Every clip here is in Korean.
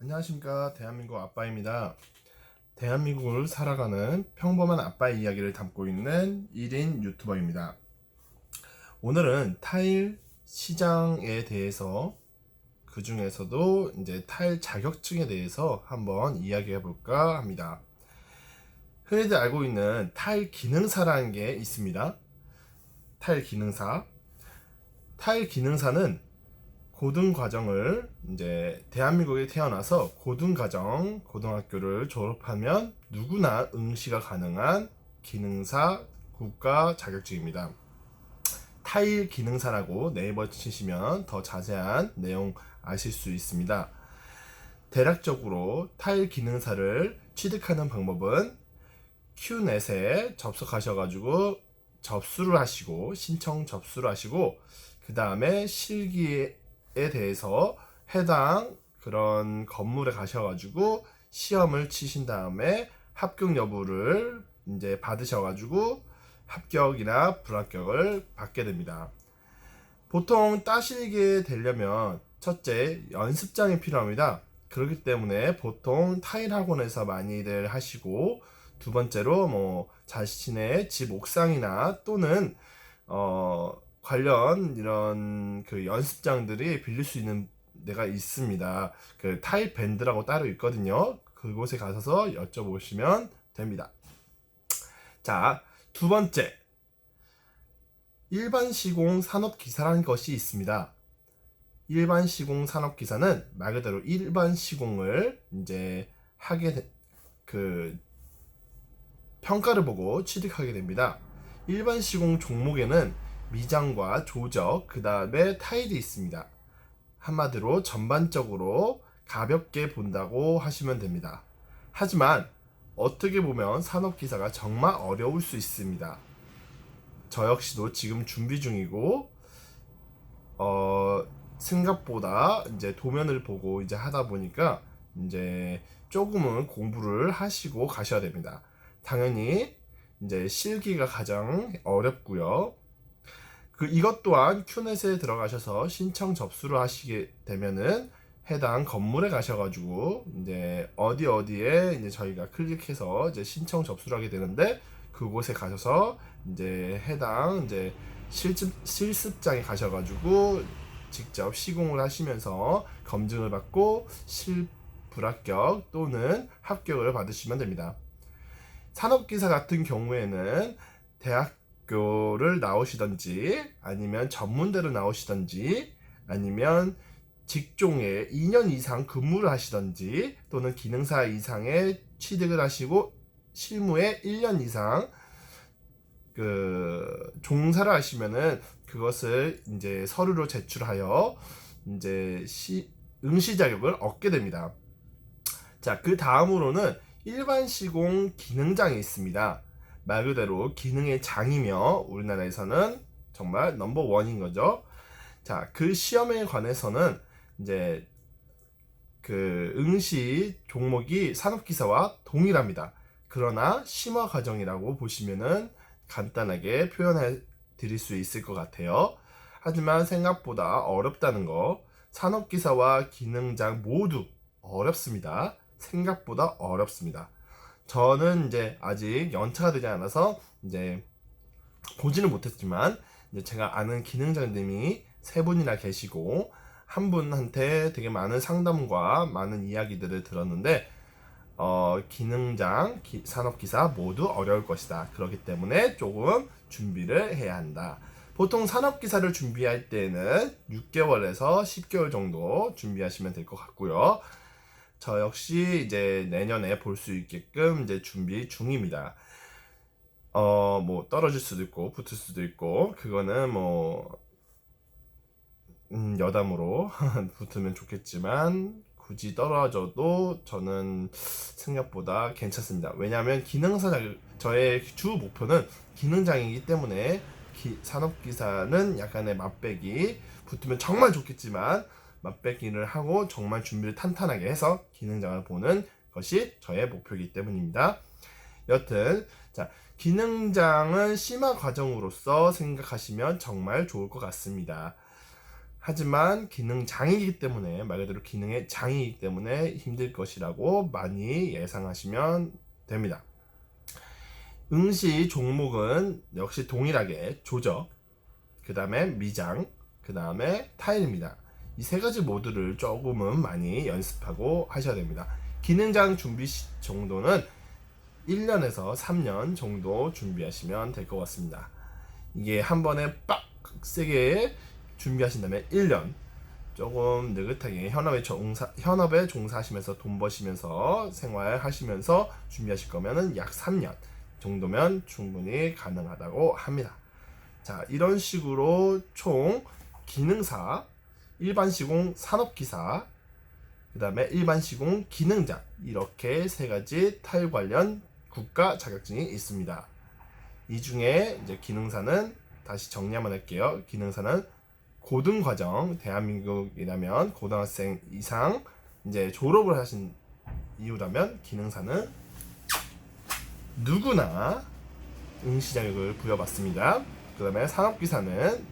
안녕하십니까. 대한민국 아빠입니다. 대한민국을 살아가는 평범한 아빠의 이야기를 담고 있는 1인 유튜버입니다. 오늘은 타일 시장에 대해서, 그 중에서도 이제 타일 자격증에 대해서 한번 이야기해 볼까 합니다. 흔히들 알고 있는 타일 기능사라는 게 있습니다. 타일 기능사. 타일 기능사는 고등과정을 이제 대한민국에 태어나서 고등학교를 졸업하면 누구나 응시가 가능한 기능사 국가 자격증입니다. 타일 기능사라고 네이버 치시면 더 자세한 내용 아실 수 있습니다. 대략적으로 타일 기능사를 취득하는 방법은 큐넷에 접속하셔가지고 신청 접수를 하시고, 그 다음에 실기에 대해서 해당 그런 건물에 가셔가지고 시험을 치신 다음에 합격 여부를 이제 받으셔가지고 합격이나 불합격을 받게 됩니다. 보통 따시게 되려면 첫째, 연습장이 필요합니다. 그렇기 때문에 보통 타일 학원에서 많이들 하시고, 두 번째로 자신의 집 옥상이나 또는 관련 이런 그 연습장들이 빌릴 수 있는 데가 있습니다. 그 타일 밴드라고 따로 있거든요. 그곳에 가셔서 여쭤보시면 됩니다. 자, 두 번째, 일반 시공 산업 기사라는 것이 있습니다. 일반 시공 산업 기사는 말 그대로 일반 시공을 이제 그 평가를 보고 취득하게 됩니다. 일반 시공 종목에는 미장과 조적, 그 다음에 타일이 있습니다. 한마디로 전반적으로 가볍게 본다고 하시면 됩니다. 하지만 어떻게 보면 산업기사가 정말 어려울 수 있습니다. 저 역시도 지금 준비 중이고, 생각보다 이제 도면을 보고 이제 하다 보니까 이제 조금은 공부를 하시고 가셔야 됩니다. 당연히 이제 실기가 가장 어렵고요. 이것 또한 큐넷에 들어가셔서 신청 접수를 하시게 되면은 해당 건물에 가셔가지고 이제 어디에 이제 저희가 클릭해서 이제 신청 접수를 하게 되는데, 그곳에 가셔서 이제 해당 이제 실습장에 가셔가지고 직접 시공을 하시면서 검증을 받고 불합격 또는 합격을 받으시면 됩니다. 산업기사 같은 경우에는 대학교를 나오시던지 아니면 전문대를 나오시던지 아니면 직종에 2년 이상 근무를 하시던지 또는 기능사 이상의 취득을 하시고 실무에 1년 이상 종사를 하시면은 그것을 이제 서류로 제출하여 이제 응시 자격을 얻게 됩니다. 자, 그 다음으로는 일반 시공 기능장이 있습니다. 말 그대로 기능의 장이며 우리나라에서는 정말 넘버 원인 거죠. 자, 그 시험에 관해서는 이제 그 응시 종목이 산업기사와 동일합니다. 그러나 심화 과정이라고 보시면은 간단하게 표현해 드릴 수 있을 것 같아요. 하지만 생각보다 어렵다는 거, 산업기사와 기능장 모두 어렵습니다. 생각보다 어렵습니다. 저는 이제 아직 연차가 되지 않아서 이제 보지는 못했지만, 이제 제가 아는 기능장님이 세 분이나 계시고 한 분한테 되게 많은 상담과 많은 이야기들을 들었는데, 기능장, 산업기사 모두 어려울 것이다. 그렇기 때문에 조금 준비를 해야 한다. 보통 산업기사를 준비할 때는 6개월에서 10개월 정도 준비하시면 될 것 같고요. 저 역시 이제 내년에 볼 수 있게끔 이제 준비 중입니다. 떨어질 수도 있고 붙을 수도 있고, 그거는 여담으로 붙으면 좋겠지만 굳이 떨어져도 저는 생각보다 괜찮습니다. 왜냐하면 저의 주 목표는 기능장이기 때문에 산업기사는 약간의 맛배기, 붙으면 정말 좋겠지만 맛배기를 하고 정말 준비를 탄탄하게 해서 기능장을 보는 것이 저의 목표이기 때문입니다. 여튼 자, 기능장은 심화 과정으로서 생각하시면 정말 좋을 것 같습니다. 하지만 기능장이기 때문에, 말 그대로 기능의 장이기 때문에 힘들 것이라고 많이 예상하시면 됩니다. 응시 종목은 역시 동일하게 조적, 그 다음에 미장, 그 다음에 타일입니다. 이 세 가지 모두를 조금은 많이 연습하고 하셔야 됩니다. 기능장 준비 정도는 1년에서 3년 정도 준비하시면 될 것 같습니다. 이게 한 번에 빡 세게 준비하신다면 1년, 조금 느긋하게 현업에 종사하시면서 돈 버시면서 생활하시면서 준비하실 거면은 약 3년 정도면 충분히 가능하다고 합니다. 자, 이런 식으로 총 기능사, 일반 시공 산업기사, 그 다음에 일반 시공 기능장, 이렇게 세 가지 타일 관련 국가 자격증이 있습니다. 이 중에 이제 기능사는 다시 정리 한번 할게요. 기능사는 고등과정, 대한민국이라면 고등학생 이상 이제 졸업을 하신 이후라면 기능사는 누구나 응시 자격을 부여받습니다. 그 다음에 산업기사는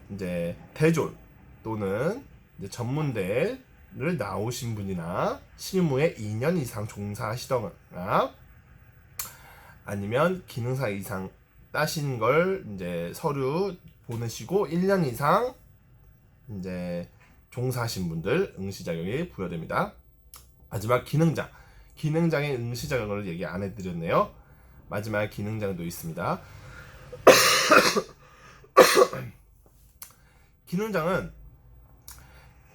이제 대졸 또는 이제 전문대를 나오신 분이나 실무에 2년 이상 종사하시거나 아니면 기능사 이상 따신 걸 이제 서류 보내시고 1년 이상 이제 종사하신 분들 응시 자격이 부여됩니다. 마지막 기능장의 응시 자격을 얘기 안 해드렸네요. 마지막 기능장도 있습니다. 기능장은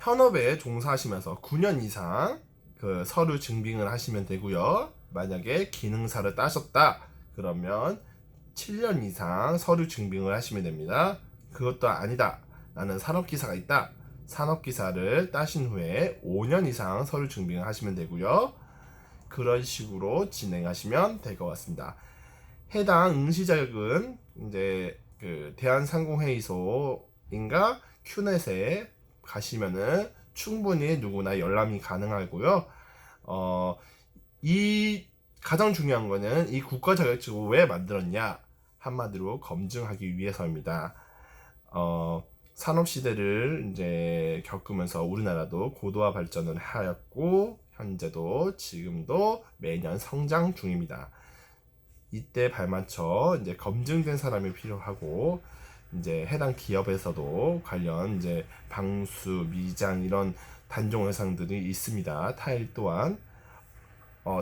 현업에 종사하시면서 9년 이상 그 서류 증빙을 하시면 되고요. 만약에 기능사를 따셨다 그러면 7년 이상 서류 증빙을 하시면 됩니다. 그것도 아니다, 나는 산업기사가 있다, 산업기사를 따신 후에 5년 이상 서류 증빙을 하시면 되고요. 그런 식으로 진행하시면 될 것 같습니다. 해당 응시 자격은 이제 그 대한상공회의소인가 큐넷에 가시면은 충분히 누구나 열람이 가능하고요. 이 가장 중요한 거는 이 국가 자격증을 왜 만들었냐, 한마디로 검증하기 위해서입니다. 산업 시대를 이제 겪으면서 우리나라도 고도화 발전을 하였고 현재도 지금도 매년 성장 중입니다. 이때 발맞춰 이제 검증된 사람이 필요하고 이제 해당 기업에서도 관련 이제 방수, 미장 이런 단종 회사들이 있습니다. 타일 또한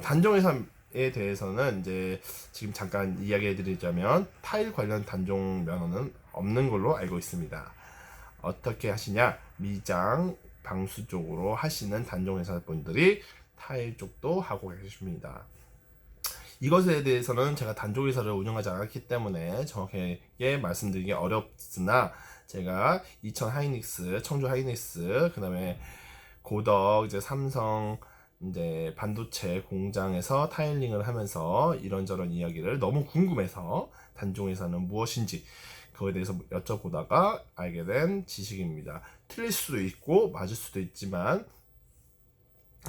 단종 회사에 대해서는 이제 지금 잠깐 이야기해드리자면 타일 관련 단종 면허는 없는 걸로 알고 있습니다. 어떻게 하시냐? 미장, 방수 쪽으로 하시는 단종 회사 분들이 타일 쪽도 하고 계십니다. 이것에 대해서는 제가 단종 회사를 운영하지 않았기 때문에 정확하게 말씀드리기 어렵으나 제가 이천 하이닉스, 청주 하이닉스, 그다음에 고덕, 이제 삼성 이제 반도체 공장에서 타일링을 하면서 이런저런 이야기를 너무 궁금해서 단종 회사는 무엇인지 그거에 대해서 여쭤보다가 알게 된 지식입니다. 틀릴 수도 있고 맞을 수도 있지만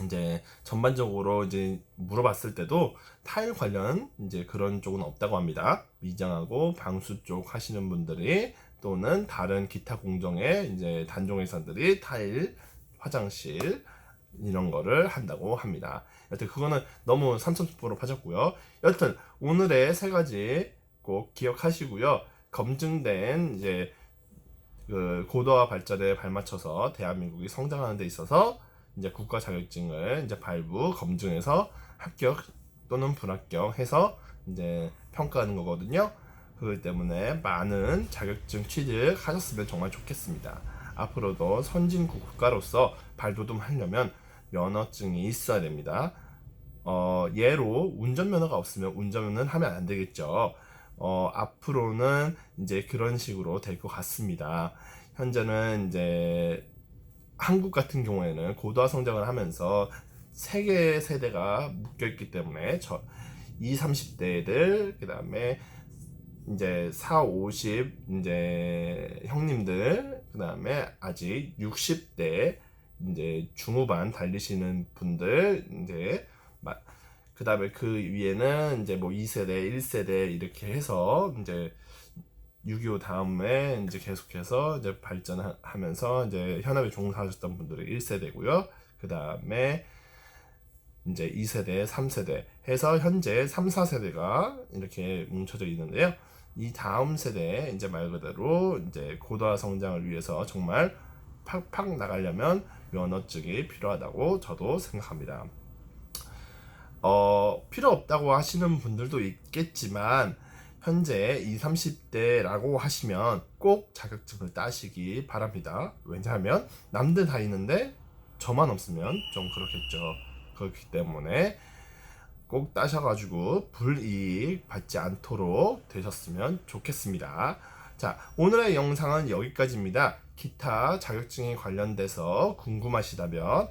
이제 전반적으로 이제 물어봤을 때도 타일 관련 이제 그런 쪽은 없다고 합니다. 미장하고 방수 쪽 하시는 분들이 또는 다른 기타 공정의 이제 단종 회사들이 타일, 화장실 이런 거를 한다고 합니다. 여튼 그거는 너무 삼천포로 빠졌고요. 여튼 오늘의 세 가지 꼭 기억하시고요. 검증된 이제 그 고도화 발전에 발맞춰서 대한민국이 성장하는 데 있어서 이제 국가 자격증을 이제 발부 검증해서 합격 또는 불합격해서 이제 평가하는 거거든요. 그렇기 때문에 많은 자격증 취득하셨으면 정말 좋겠습니다. 앞으로도 선진국 국가로서 발돋움하려면 면허증이 있어야 됩니다. 예로 운전면허가 없으면 운전은 하면 안 되겠죠. 앞으로는 이제 그런 식으로 될 것 같습니다. 현재는 이제 한국 같은 경우에는 고도화 성장을 하면서 세계 세대가 묶여있기 때문에 20, 30대들 그 다음에 이제 4, 50 이제 형님들 그 다음에 아직 60대 이제 중후반 달리시는 분들 이제 그 다음에 그 위에는 이제 뭐 2세대, 1세대 이렇게 해서 이제 6.25 다음에 이제 계속해서 이제 발전하면서 이제 현업에 종사하셨던 분들이 1세대고요. 그 다음에 이제 2세대, 3세대 해서 현재 3, 4세대가 이렇게 뭉쳐져 있는데요. 이 다음 세대 이제 말 그대로 이제 고도화 성장을 위해서 정말 팍팍 나가려면 면허증이 필요하다고 저도 생각합니다. 필요 없다고 하시는 분들도 있겠지만 현재 20, 30대라고 하시면 꼭 자격증을 따시기 바랍니다. 왜냐하면 남들 다 있는데 저만 없으면 좀 그렇겠죠. 그렇기 때문에 꼭 따셔가지고 불이익 받지 않도록 되셨으면 좋겠습니다. 자, 오늘의 영상은 여기까지입니다. 기타 자격증에 관련돼서 궁금하시다면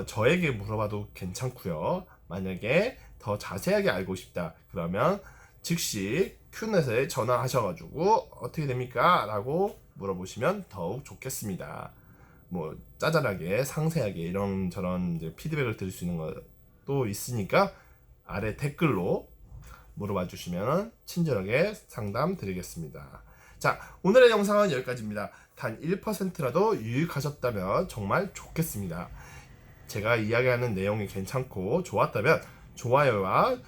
저에게 물어봐도 괜찮고요. 만약에 더 자세하게 알고 싶다 그러면 즉시 큐넷에 전화하셔가지고 어떻게 됩니까? 라고 물어보시면 더욱 좋겠습니다. 뭐 짜잘하게 상세하게 이런저런 이제 피드백을 드릴 수 있는 것도 있으니까 아래 댓글로 물어봐 주시면 친절하게 상담 드리겠습니다. 자, 오늘의 영상은 여기까지입니다. 단 1%라도 유익하셨다면 정말 좋겠습니다. 제가 이야기하는 내용이 괜찮고 좋았다면 좋아요와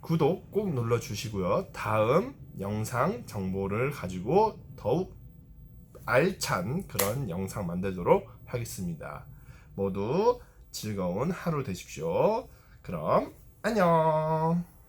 구독 꼭 눌러주시고요. 다음 영상 정보를 가지고 더욱 알찬 그런 영상 만들도록 하겠습니다. 모두 즐거운 하루 되십시오. 그럼 안녕.